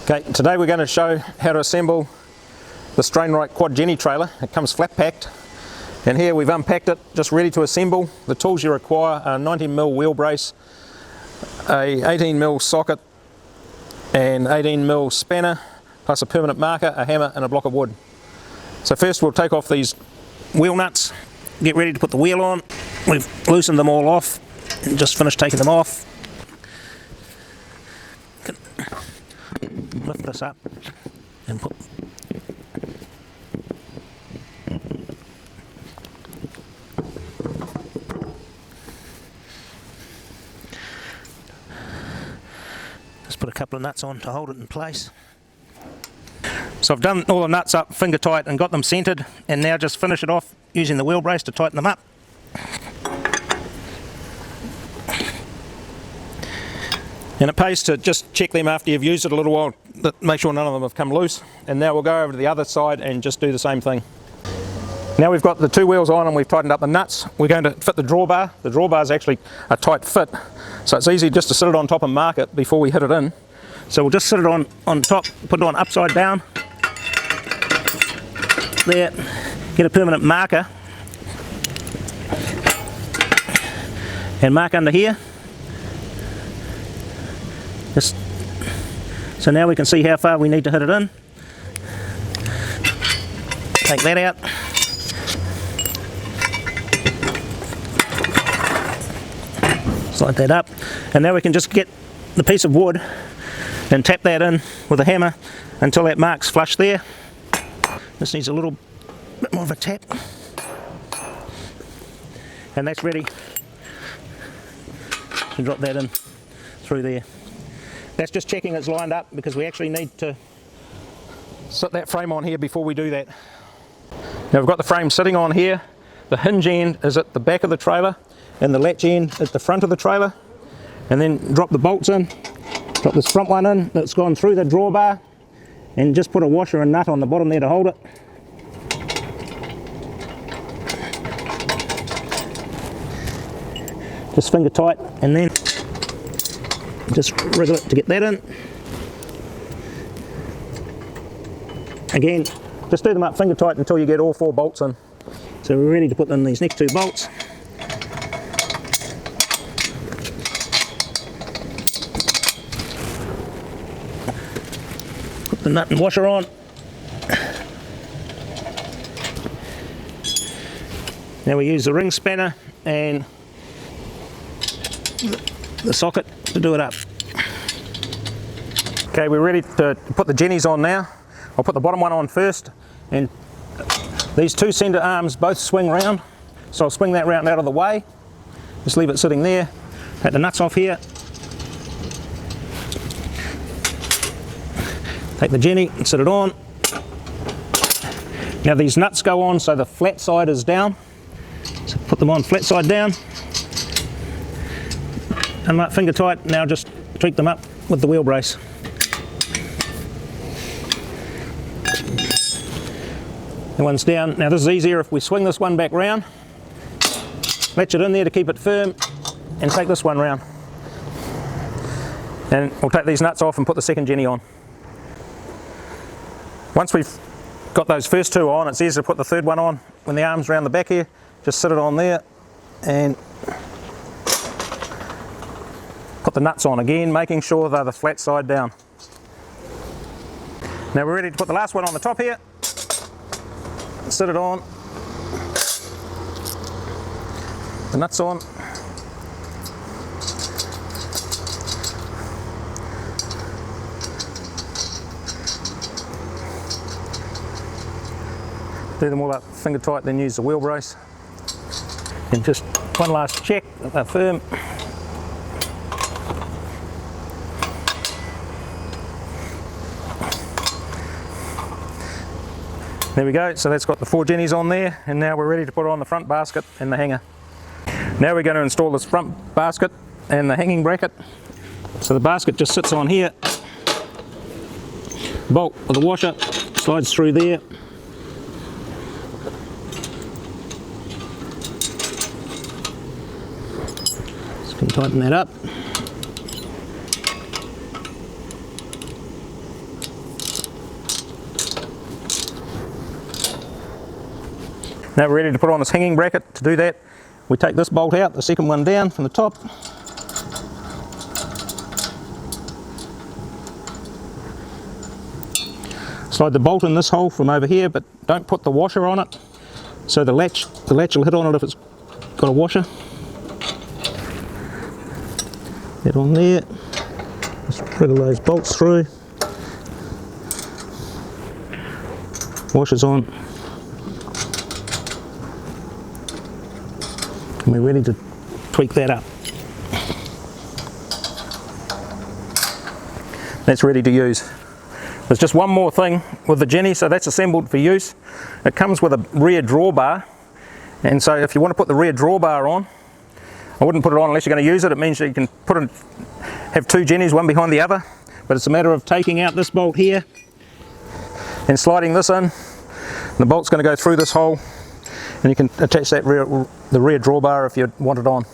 Okay, today we're going to show how to assemble the Strainrite Quad Jenny trailer. It comes flat packed, and here we've unpacked it, just ready to assemble. The tools you require are a 19mm wheel brace, a 18mm socket, and 18mm spanner, plus a permanent marker, a hammer and a block of wood. So first we'll take off these wheel nuts, get ready to put the wheel on. We've loosened them all off and just finished taking them off. Lift this up and put a couple of nuts on to hold it in place. So I've done all the nuts up finger tight and got them centered, and now just finish it off using the wheel brace to tighten them up. And it pays to just check them after you've used it a little while, make sure none of them have come loose. And now we'll go over to the other side and just do the same thing. Now we've got the two wheels on and we've tightened up the nuts. We're going to fit the drawbar. The drawbar is actually a tight fit, so it's easy just to sit it on top and mark it before we hit it in. So we'll just sit it on top, put it on upside down. There, get a permanent marker and mark under here. So now we can see how far we need to hit it in. Take that out. Slide that up. And now we can just get the piece of wood and tap that in with a hammer until that mark's flush there. This needs a little bit more of a tap. And that's ready to drop that in through there. That's just checking it's lined up, because we actually need to sit that frame on here before we do that. Now we've got the frame sitting on here. The hinge end is at the back of the trailer and the latch end at the front of the trailer. And then drop the bolts in, drop this front one in that's gone through the drawbar, and just put a washer and nut on the bottom there to hold it. Just finger tight, and then just wriggle it to get that in. Again, just do them up finger tight until you get all 4 bolts in. So we're ready to put in these next 2 bolts. Put the nut and washer on. Now we use the ring spanner and the socket to do it up. Okay, we're ready to put the jennies on now. I'll put the bottom one on first, and these 2 centre arms both swing round, so I'll swing that round out of the way. Just leave it sitting there. Take the nuts off here. Take the jenny and sit it on. Now these nuts go on so the flat side is down, so put them on flat side down. And that finger tight, now just tweak them up with the wheel brace. The one's down. Now this is easier if we swing this one back round, latch it in there to keep it firm, and take this one round. And we'll take these nuts off and put the second jenny on. Once we've got those first 2 on, it's easier to put the third one on when the arm's around the back here. Just sit it on there and put the nuts on again, making sure they're the flat side down. Now we're ready to put the last one on the top here. Sit it on. The nuts on. Do them all up finger tight, then use the wheel brace. And just one last check that they're firm. There we go, so that's got the 4 jennies on there, and now we're ready to put it on the front basket and the hanger. Now we're going to install this front basket and the hanging bracket. So the basket just sits on here. Bolt of the washer slides through there. Just going to tighten that up. Now we're ready to put on this hanging bracket. To do that, we take this bolt out, the second one down from the top. Slide the bolt in this hole from over here, but don't put the washer on it, so the latch will hit on it if it's got a washer. Get on there, just wriggle those bolts through, washer's on, and we're ready to tweak that up. That's ready to use. There's just one more thing with the Jenny, so that's assembled for use. It comes with a rear drawbar, and so if you want to put the rear drawbar on, I wouldn't put it on unless you're going to use it. It means that you can have two Jennies, one behind the other, but it's a matter of taking out this bolt here and sliding this in. The bolt's going to go through this hole, and you can attach that the rear drawbar if you want it on.